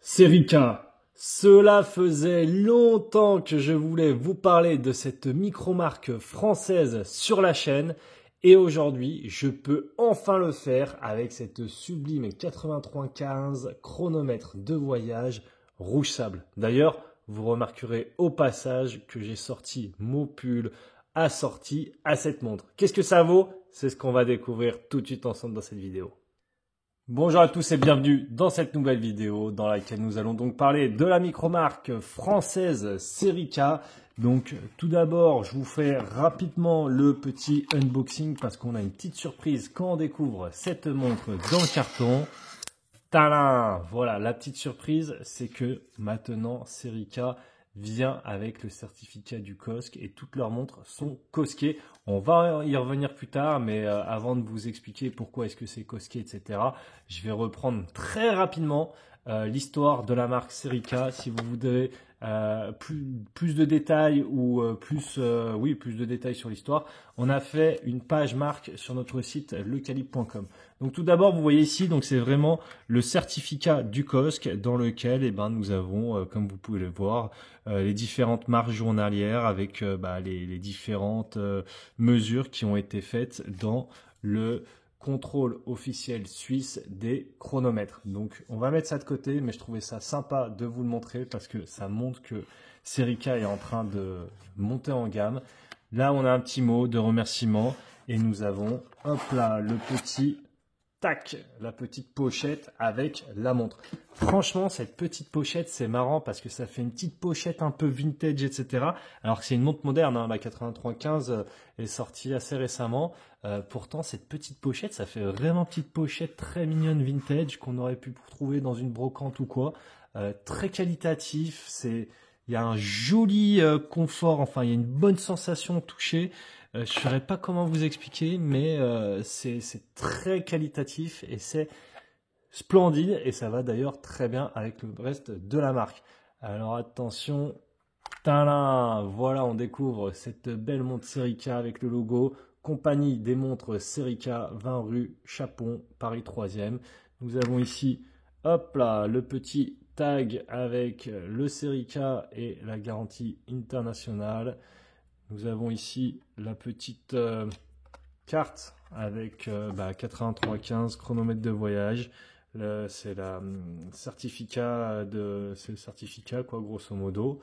Serica, cela faisait longtemps que je voulais vous parler de cette micro-marque française sur la chaîne et aujourd'hui je peux enfin le faire avec cette sublime 8315 chronomètre de voyage rouge sable. D'ailleurs, vous remarquerez au passage que j'ai sorti mon pull assorti à cette montre. Qu'est-ce que ça vaut? C'est ce qu'on va découvrir tout de suite ensemble dans cette vidéo. Bonjour à tous et bienvenue dans cette nouvelle vidéo dans laquelle nous allons donc parler de la micro-marque française Serica. Donc tout d'abord, je vous fais rapidement le petit unboxing parce qu'on a une petite surprise quand on découvre cette montre dans le carton. Tadam! Voilà, la petite surprise, c'est que maintenant Serica vient avec le certificat du COSC et toutes leurs montres sont cosquées. On va y revenir plus tard, mais avant de vous expliquer pourquoi est-ce que c'est cosqué, etc., je vais reprendre très rapidement l'histoire de la marque Serica. Si vous voulez plus de détails ou plus de détails sur l'histoire, on a fait une page marque sur notre site lecalibre.com. Donc tout d'abord, vous voyez ici, donc c'est vraiment le certificat du COSC dans lequel nous avons, comme vous pouvez le voir, les différentes marges journalières avec les différentes mesures qui ont été faites dans le contrôle officiel suisse des chronomètres. Donc on va mettre ça de côté, mais je trouvais ça sympa de vous le montrer parce que ça montre que Serica est en train de monter en gamme. Là on a un petit mot de remerciement et nous avons, hop là, le petit tac, la petite pochette avec la montre. Franchement, cette petite pochette, c'est marrant parce que ça fait une petite pochette un peu vintage, etc. Alors que c'est une montre moderne, hein, la 8315 est sortie assez récemment. Pourtant, cette petite pochette, ça fait vraiment petite pochette très mignonne vintage qu'on aurait pu trouver dans une brocante ou quoi. Très qualitatif, il y a un joli confort, enfin il y a une bonne sensation au toucher. Je ne saurais pas comment vous expliquer, mais c'est très qualitatif et c'est splendide et ça va d'ailleurs très bien avec le reste de la marque. Alors attention, tada, voilà, on découvre cette belle montre Serica avec le logo, compagnie des montres Serica, 20 rue Chapon, Paris 3e. Nous avons ici, hop là, le petit tag avec le Serica et la garantie internationale. Nous avons ici la petite carte avec 8315 chronomètre de voyage. C'est le certificat quoi, grosso modo.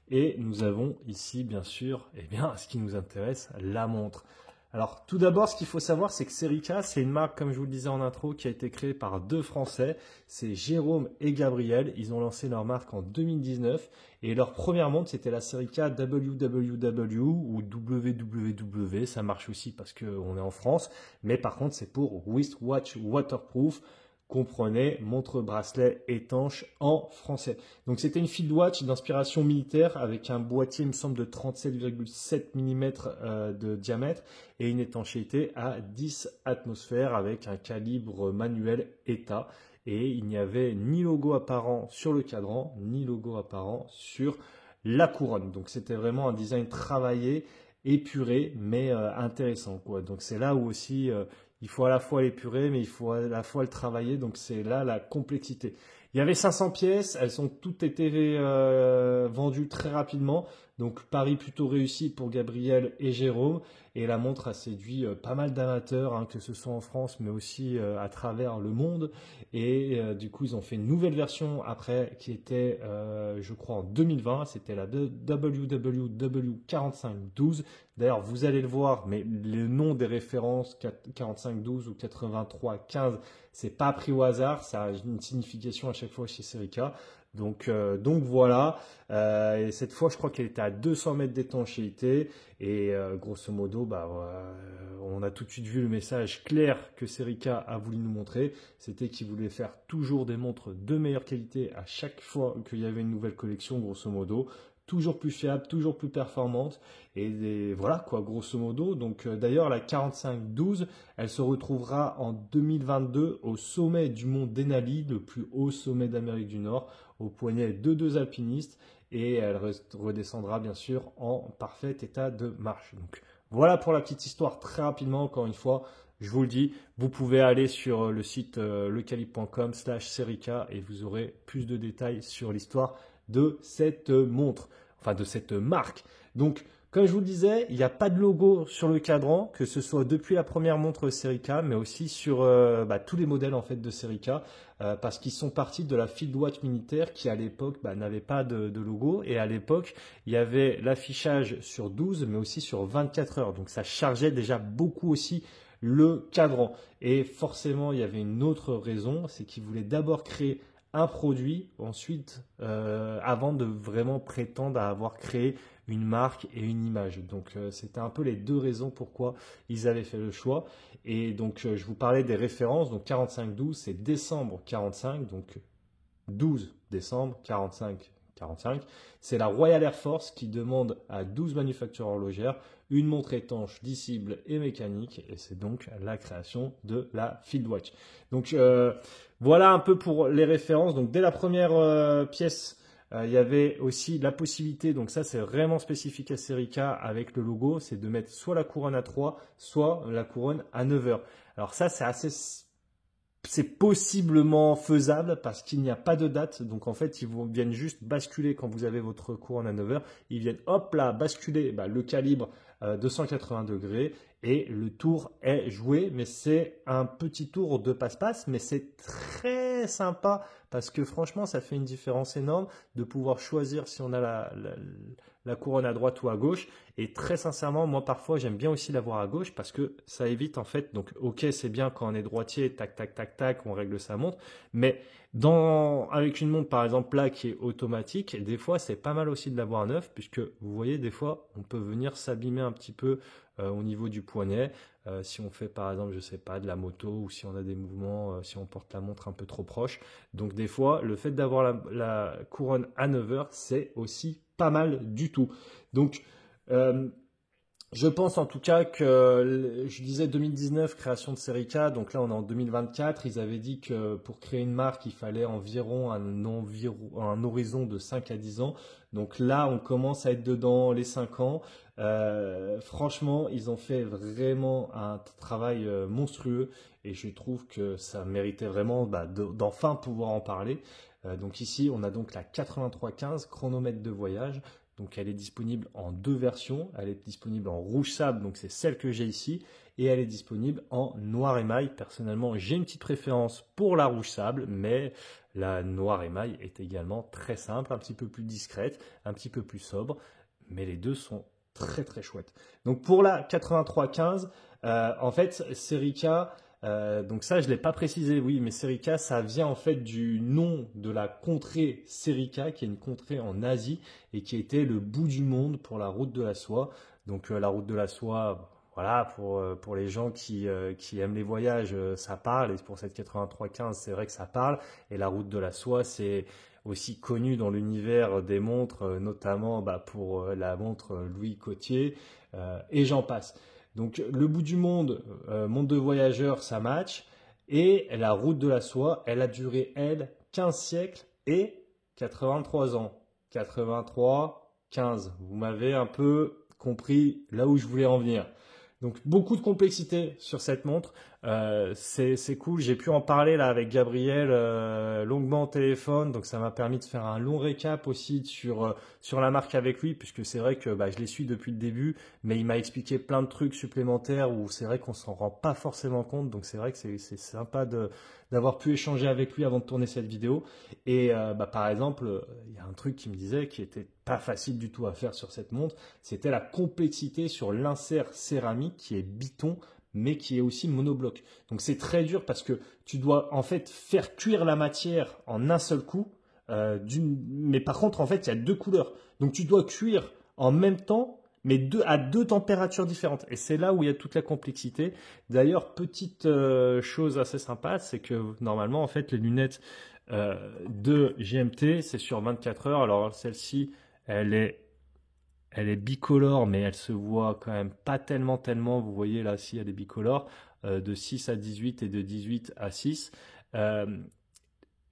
Et nous avons ici bien sûr, ce qui nous intéresse, la montre. Alors tout d'abord, ce qu'il faut savoir, c'est que Serica, c'est une marque, comme je vous le disais en intro, qui a été créée par deux Français. C'est Jérôme et Gabriel. Ils ont lancé leur marque en 2019 et leur première montre, c'était la Serica WWW ou WWW. Ça marche aussi parce qu'on est en France, mais par contre, c'est pour wristwatch waterproof. Comprenez, montre bracelet étanche en français. Donc c'était une field watch d'inspiration militaire avec un boîtier, il me semble, de 37,7 mm de diamètre et une étanchéité à 10 atmosphères avec un calibre manuel ETA. Et il n'y avait ni logo apparent sur le cadran, ni logo apparent sur la couronne. Donc c'était vraiment un design travaillé, épuré, mais intéressant, quoi. Donc c'est là où aussi il faut à la fois l'épurer, mais il faut à la fois le travailler. Donc c'est là la complexité. Il y avait 500 pièces, elles ont toutes été vendues très rapidement. Donc pari plutôt réussi pour Gabriel et Jérôme. Et la montre a séduit pas mal d'amateurs, hein, que ce soit en France, mais aussi à travers le monde. Et du coup, ils ont fait une nouvelle version après qui était, je crois, en 2020. C'était la WWW4512. D'ailleurs, vous allez le voir, mais le nom des références 4512 ou 8315, c'est pas pris au hasard. Ça a une signification à chaque fois chez Serica. Donc voilà, et cette fois je crois qu'elle était à 200 mètres d'étanchéité et grosso modo on a tout de suite vu le message clair que Serica a voulu nous montrer, c'était qu'il voulait faire toujours des montres de meilleure qualité à chaque fois qu'il y avait une nouvelle collection, grosso modo. Toujours plus fiable, toujours plus performante et voilà quoi, grosso modo. Donc d'ailleurs la 4512, elle se retrouvera en 2022 au sommet du mont Denali, le plus haut sommet d'Amérique du Nord, au poignet de deux alpinistes et elle redescendra bien sûr en parfait état de marche. Donc voilà pour la petite histoire très rapidement, encore une fois. je vous le dis, vous pouvez aller sur le site lecalibre.com/Serica et vous aurez plus de détails sur l'histoire de cette montre, enfin de cette marque. Donc, comme je vous le disais, il n'y a pas de logo sur le cadran, que ce soit depuis la première montre Serica, mais aussi sur tous les modèles en fait de Serica, parce qu'ils sont partis de la Field Watch militaire qui à l'époque n'avait pas de logo, et à l'époque il y avait l'affichage sur 12 mais aussi sur 24 heures, donc ça chargeait déjà beaucoup aussi le cadran. Et forcément il y avait une autre raison, c'est qu'ils voulaient d'abord créer un produit, ensuite avant de vraiment prétendre à avoir créé une marque et une image. Donc c'était un peu les deux raisons pourquoi ils avaient fait le choix. Et donc je vous parlais des références. Donc 45-12, c'est décembre 45, donc 12 décembre 45. C'est la Royal Air Force qui demande à 12 manufacturiers horlogères une montre étanche, dissible et mécanique, et c'est donc la création de la Field Watch. Donc voilà un peu pour les références. Donc dès la première pièce, il y avait aussi la possibilité, donc ça c'est vraiment spécifique à Serica avec le logo, c'est de mettre soit la couronne à 3, soit la couronne à 9 heures. Alors ça c'est possiblement faisable parce qu'il n'y a pas de date. Donc en fait, ils viennent juste basculer quand vous avez votre couronne à 9 heures. Ils viennent hop là basculer le calibre 280 degrés et le tour est joué. Mais c'est un petit tour de passe-passe, mais c'est très sympa parce que franchement, ça fait une différence énorme de pouvoir choisir si on a la couronne à droite ou à gauche. Et très sincèrement, moi parfois j'aime bien aussi l'avoir à gauche parce que ça évite en fait, donc ok c'est bien quand on est droitier, tac tac tac tac, on règle sa montre, mais avec une montre par exemple là qui est automatique, des fois c'est pas mal aussi de l'avoir à neuf puisque vous voyez des fois on peut venir s'abîmer un petit peu au niveau du poignet, si on fait par exemple je sais pas de la moto ou si on a des mouvements, si on porte la montre un peu trop proche. Donc des fois le fait d'avoir la couronne à 9 heures c'est aussi pas mal du tout. Donc je pense en tout cas que, je disais 2019, création de Serica, donc là on est en 2024, ils avaient dit que pour créer une marque, il fallait environ un horizon de 5 à 10 ans. Donc là, on commence à être dedans les 5 ans. Franchement, ils ont fait vraiment un travail monstrueux et je trouve que ça méritait vraiment d'enfin pouvoir en parler. Donc ici, on a donc la 8315 chronomètre de voyage. Donc elle est disponible en deux versions. Elle est disponible en rouge sable, donc c'est celle que j'ai ici. Et elle est disponible en noir émail. Personnellement, j'ai une petite préférence pour la rouge sable, mais la noir émail est également très simple, un petit peu plus discrète, un petit peu plus sobre. Mais les deux sont très très chouettes. Donc pour la 8315, en fait, Serica... donc ça, je ne l'ai pas précisé, oui, mais Serica, ça vient en fait du nom de la contrée Serica, qui est une contrée en Asie et qui était le bout du monde pour la route de la soie. Donc la route de la soie, voilà, pour les gens qui aiment les voyages, ça parle. Et pour cette 8315, c'est vrai que ça parle. Et la route de la soie, c'est aussi connu dans l'univers des montres, notamment pour la montre Louis Cotier, et j'en passe. Donc le bout du monde, monde de voyageurs, ça match. Et la route de la soie, elle a duré, elle, 15 siècles et 83 ans. 83, 15. Vous m'avez un peu compris là où je voulais en venir. Donc beaucoup de complexité sur cette montre. C'est cool. J'ai pu en parler là avec Gabriel longuement au téléphone. Donc ça m'a permis de faire un long récap aussi sur la marque avec lui, puisque c'est vrai que je les suis depuis le début, mais il m'a expliqué plein de trucs supplémentaires où c'est vrai qu'on s'en rend pas forcément compte. Donc c'est vrai que c'est sympa d'avoir pu échanger avec lui avant de tourner cette vidéo. Et par exemple, il y a un truc qui me disait qui était pas facile du tout à faire sur cette montre, c'était la complexité sur l'insert céramique qui est biton mais qui est aussi monobloc. Donc c'est très dur parce que tu dois en fait faire cuire la matière en un seul coup, mais par contre en fait il y a deux couleurs. Donc tu dois cuire en même temps mais à deux températures différentes. Et c'est là où il y a toute la complexité. D'ailleurs, petite chose assez sympa, c'est que normalement en fait les lunettes de GMT c'est sur 24 heures. Alors celle-ci elle est bicolore, mais elle se voit quand même pas tellement. Vous voyez là, si elle est bicolore, de 6 à 18 et de 18 à 6.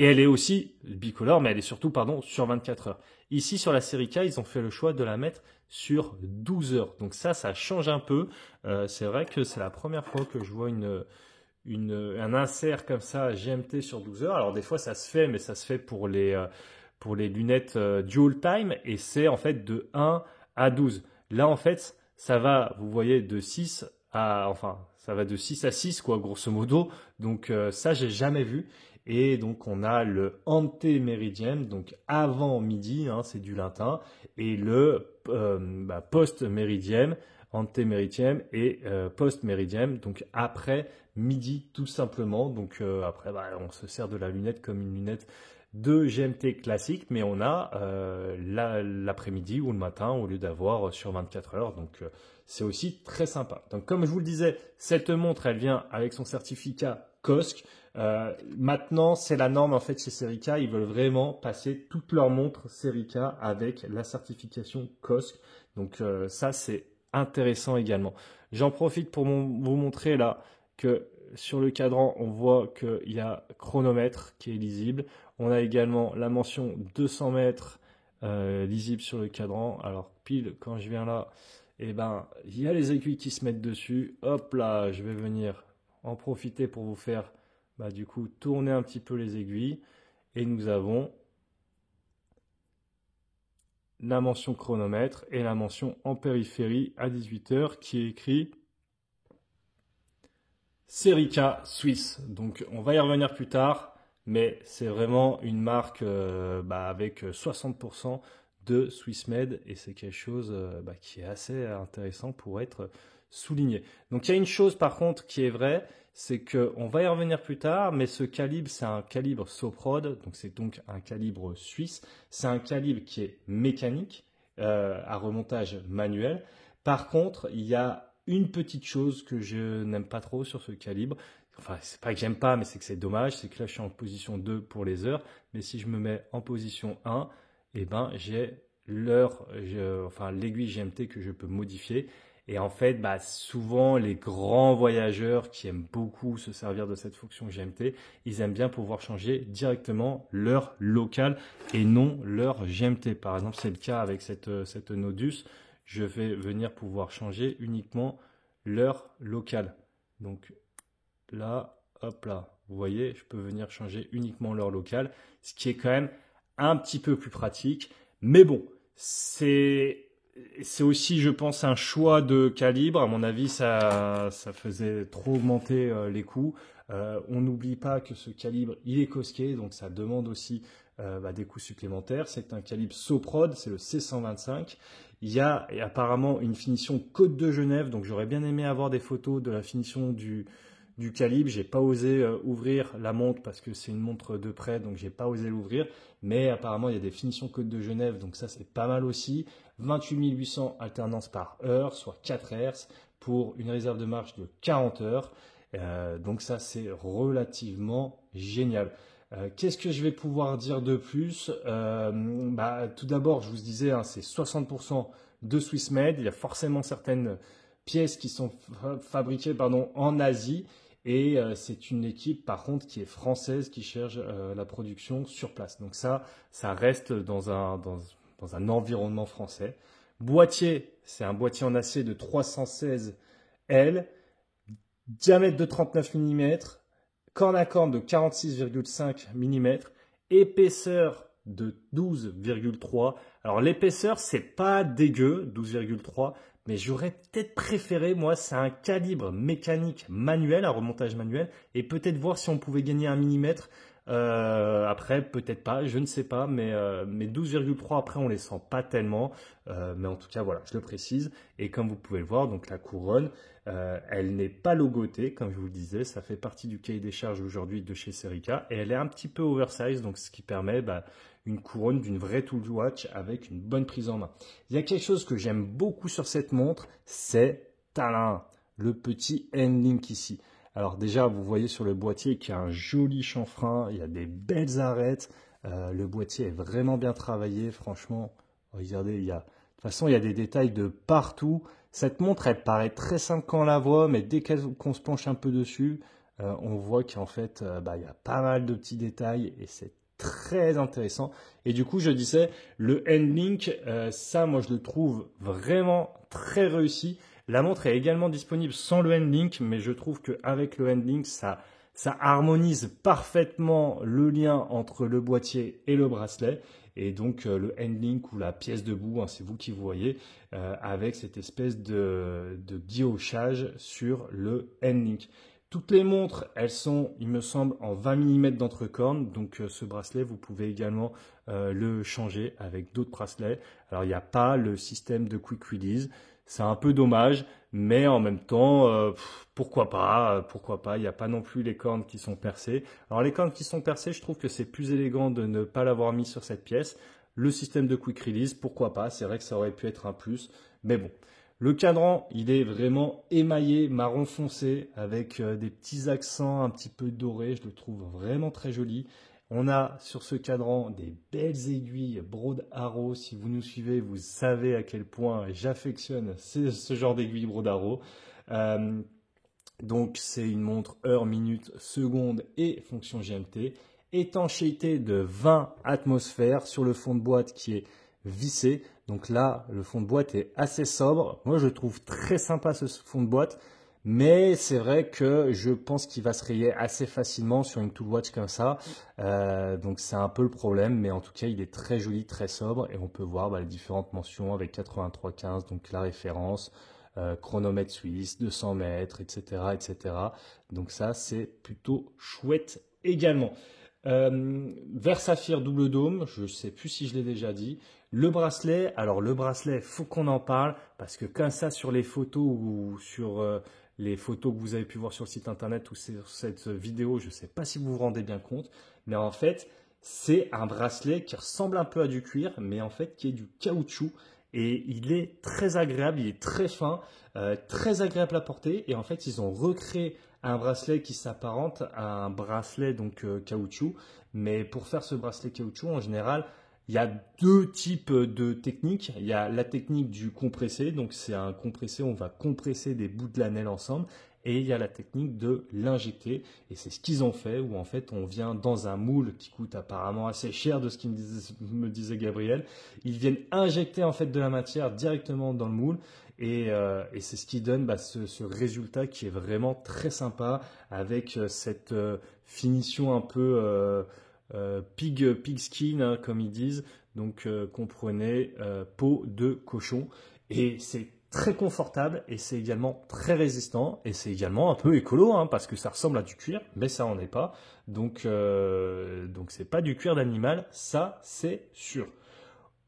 Et elle est aussi bicolore, mais elle est surtout, pardon, sur 24 heures. Ici, sur la série K, ils ont fait le choix de la mettre sur 12 heures. Donc ça change un peu. C'est vrai que c'est la première fois que je vois un insert comme ça GMT sur 12 heures. Alors des fois, ça se fait, mais ça se fait pour les lunettes dual time, et c'est en fait de 1 à 12. Là, en fait, ça va, vous voyez, ça va de 6 à 6, quoi, grosso modo. Donc ça, j'ai jamais vu. Et donc on a le ante-méridiem, donc avant midi, hein, c'est du latin, et le post-méridiem, ante-méridiem et post-méridiem, donc après midi tout simplement. Donc après, on se sert de la lunette comme une lunette de GMT classique, mais on a l'après-midi ou le matin au lieu d'avoir sur 24 heures. Donc c'est aussi très sympa. Donc comme je vous le disais, cette montre, elle vient avec son certificat COSC. Maintenant, c'est la norme en fait chez Serica. Ils veulent vraiment passer toutes leurs montres Serica avec la certification COSC. Donc ça, c'est intéressant également. J'en profite pour vous montrer là que sur le cadran, on voit qu'il y a chronomètre qui est lisible. On a également la mention 200 mètres lisible sur le cadran. Alors pile quand je viens là, il y a les aiguilles qui se mettent dessus. Hop là, je vais venir en profiter pour vous faire du coup tourner un petit peu les aiguilles. Et nous avons la mention chronomètre et la mention en périphérie à 18 heures qui est écrit Serica Suisse. Donc on va y revenir plus tard, mais c'est vraiment une marque avec 60% de Swiss Made, et c'est quelque chose qui est assez intéressant pour être souligné. Donc il y a une chose par contre qui est vraie, c'est qu'on va y revenir plus tard, mais ce calibre, c'est un calibre Soprod, donc c'est donc un calibre suisse. C'est un calibre qui est mécanique, à remontage manuel. Par contre, il y a une petite chose que je n'aime pas trop sur ce calibre. Enfin, c'est pas que j'aime pas, mais c'est que c'est dommage. C'est que là, je suis en position 2 pour les heures. Mais si je me mets en position 1, j'ai l'aiguille GMT que je peux modifier. Et en fait, souvent, les grands voyageurs qui aiment beaucoup se servir de cette fonction GMT, ils aiment bien pouvoir changer directement leur local et non leur GMT. Par exemple, c'est le cas avec cette Nodus. Je vais venir pouvoir changer uniquement l'heure locale. Donc là, hop là, vous voyez, je peux venir changer uniquement l'heure locale, ce qui est quand même un petit peu plus pratique. Mais bon, c'est aussi, je pense, un choix de calibre. À mon avis, ça faisait trop augmenter les coûts. On n'oublie pas que ce calibre, il est cosqué, donc ça demande aussi des coûts supplémentaires. C'est un calibre Soprod, c'est le C125. Il y a apparemment une finition Côte de Genève, donc j'aurais bien aimé avoir des photos de la finition du calibre. J'ai pas osé ouvrir la montre parce que c'est une montre de près, donc j'ai pas osé l'ouvrir. Mais apparemment, il y a des finitions Côte de Genève, donc ça c'est pas mal aussi. 28 800 alternances par heure, soit 4 Hz, pour une réserve de marche de 40 heures. Donc ça c'est relativement génial. Qu'est-ce que je vais pouvoir dire de plus? Tout d'abord, je vous disais, c'est 60% de Swiss Made. Il y a forcément certaines pièces qui sont fabriquées en Asie. Et c'est une équipe, par contre, qui est française, qui cherche la production sur place. Donc ça reste dans un environnement français. Boîtier, c'est un boîtier en acier de 316 L, diamètre de 39 mm, corne à corne de 46,5 mm, épaisseur de 12,3. Alors l'épaisseur, c'est pas dégueu, 12,3, mais j'aurais peut-être préféré, moi, c'est un calibre mécanique manuel, un remontage manuel, et peut-être voir si on pouvait gagner 1 mm. Après, peut-être pas, je ne sais pas, mais 12,3 après, on les sent pas tellement. Mais en tout cas, voilà, je le précise. Et comme vous pouvez le voir, donc la couronne, elle n'est pas logotée, comme je vous le disais. Ça fait partie du cahier des charges aujourd'hui de chez Serica. Et elle est un petit peu oversize, donc ce qui permet une couronne d'une vraie tool watch avec une bonne prise en main. Il y a quelque chose que j'aime beaucoup sur cette montre, c'est talin, le petit N-Link ici. Alors déjà, vous voyez sur le boîtier qu'il y a un joli chanfrein, il y a des belles arêtes, le boîtier est vraiment bien travaillé, franchement. Regardez, de toute façon, il y a des détails de partout. Cette montre, elle paraît très simple quand on la voit, mais dès qu'on se penche un peu dessus, on voit qu'en fait, il y a pas mal de petits détails et c'est très intéressant. Et du coup, je disais, le Handlink, ça, moi, je le trouve vraiment très réussi. La montre est également disponible sans le Handlink, mais je trouve qu'avec le Handlink, ça harmonise parfaitement le lien entre le boîtier et le bracelet. Et donc, le Handlink ou la pièce debout, hein, c'est vous qui voyez, avec cette espèce de guillochage sur le Handlink. Toutes les montres, elles sont, il me semble, en 20 mm d'entrecorne. Donc ce bracelet, vous pouvez également le changer avec d'autres bracelets. Alors il n'y a pas le système de quick release. C'est un peu dommage, mais en même temps, pourquoi pas, pourquoi pas. Il n'y a pas non plus les cornes qui sont percées. Alors les cornes qui sont percées, je trouve que c'est plus élégant de ne pas l'avoir mis sur cette pièce. Le système de quick release, pourquoi pas. C'est vrai que ça aurait pu être un plus, mais bon. Le cadran, il est vraiment émaillé marron foncé avec des petits accents un petit peu dorés. Je le trouve vraiment très joli. On a sur ce cadran des belles aiguilles Broad Arrow. Si vous nous suivez, vous savez à quel point j'affectionne ce genre d'aiguilles Broad Arrow. Donc c'est une montre heure, minute, seconde et fonction GMT. Étanchéité de 20 atmosphères sur le fond de boîte qui est vissé. Donc là, le fond de boîte est assez sobre. Moi, je trouve très sympa ce fond de boîte. Mais c'est vrai que je pense qu'il va se rayer assez facilement sur une tool watch comme ça. Donc c'est un peu le problème. Mais en tout cas, il est très joli, très sobre. Et on peut voir les différentes mentions avec 8315, donc la référence. Chronomètre suisse, 200 mètres, etc., etc. Donc ça, c'est plutôt chouette également. Vert saphir double dôme, je ne sais plus si je l'ai déjà dit. Le bracelet, alors le bracelet, faut qu'on en parle parce que comme ça sur les photos ou sur les photos que vous avez pu voir sur le site internet ou sur cette vidéo, je ne sais pas si vous vous rendez bien compte, mais en fait, c'est un bracelet qui ressemble un peu à du cuir, mais en fait qui est du caoutchouc. Et il est très agréable, il est très fin, très agréable à porter. Et en fait, ils ont recréé un bracelet qui s'apparente à un bracelet donc caoutchouc. Mais pour faire ce bracelet caoutchouc, en général, il y a deux types de techniques. Il y a la technique du compressé, donc c'est un compressé, on va compresser des bouts de lanelle ensemble. Et il y a la technique de l'injecter. Et c'est ce qu'ils ont fait, où en fait on vient dans un moule qui coûte apparemment assez cher de ce qu'il me disait Gabriel. Ils viennent injecter en fait de la matière directement dans le moule. Et c'est ce qui donne ce résultat qui est vraiment très sympa avec cette finition un peu pig skin, hein, comme ils disent. Donc comprenez peau de cochon. Et c'est très confortable et c'est également très résistant et c'est également un peu écolo hein, parce que ça ressemble à du cuir mais ça en est pas. Donc c'est pas du cuir d'animal, ça c'est sûr.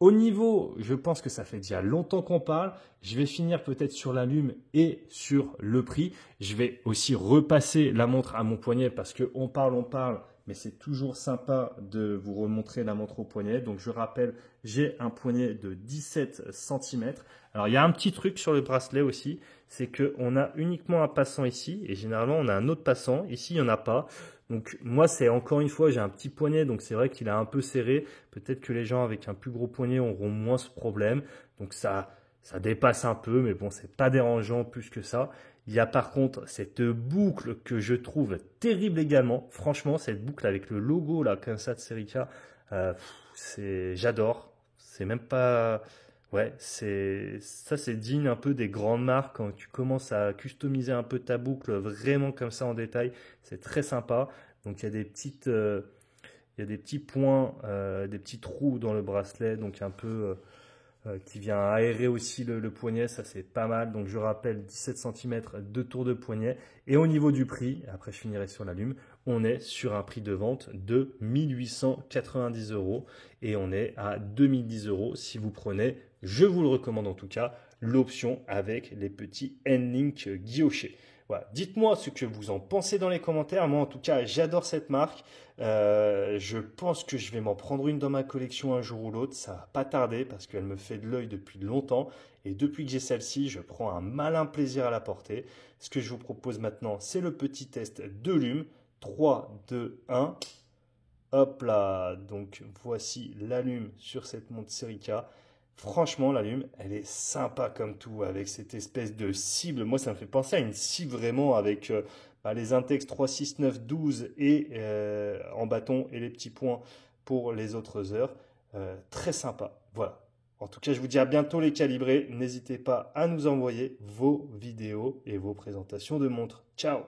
Au niveau, je pense que ça fait déjà longtemps qu'on parle. Je vais finir peut-être sur la lume et sur le prix. Je vais aussi repasser la montre à mon poignet parce qu'on parle, mais c'est toujours sympa de vous remontrer la montre au poignet. Donc je rappelle, j'ai un poignet de 17 cm. Alors il y a un petit truc sur le bracelet aussi, c'est qu'on a uniquement un passant ici et généralement on a un autre passant. Ici il n'y en a pas. Donc moi c'est encore une fois j'ai un petit poignet donc c'est vrai qu'il est un peu serré. Peut-être que les gens avec un plus gros poignet auront moins ce problème. Donc ça dépasse un peu mais bon c'est pas dérangeant plus que ça. Il y a par contre cette boucle que je trouve terrible également. Franchement cette boucle avec le logo là comme ça de Serica, j'adore. C'est même pas ouais, c'est digne un peu des grandes marques quand tu commences à customiser un peu ta boucle vraiment comme ça en détail, c'est très sympa. Donc il y a des petits points, des petits trous dans le bracelet, donc un peu qui vient aérer aussi le poignet, ça c'est pas mal. Donc je rappelle 17 cm de tour de poignet. Et au niveau du prix, après je finirai sur la lume, on est sur un prix de vente de 1890 € et on est à 2010 € si vous prenez, je vous le recommande en tout cas, l'option avec les petits Handlink guillochés. Voilà. Dites-moi ce que vous en pensez dans les commentaires. Moi, en tout cas, j'adore cette marque. Je pense que je vais m'en prendre une dans ma collection un jour ou l'autre. Ça va pas tarder parce qu'elle me fait de l'œil depuis longtemps. Et depuis que j'ai celle-ci, je prends un malin plaisir à la porter. Ce que je vous propose maintenant, c'est le petit test de lume. 3, 2, 1. Hop là. Donc, voici la lume sur cette montre Serica. Franchement, la lume, elle est sympa comme tout, avec cette espèce de cible. Moi, ça me fait penser à une cible vraiment avec les Intex 3, 6, 9, 12 et en bâton et les petits points pour les autres heures. Très sympa. Voilà. En tout cas, je vous dis à bientôt les calibrés. N'hésitez pas à nous envoyer vos vidéos et vos présentations de montres. Ciao!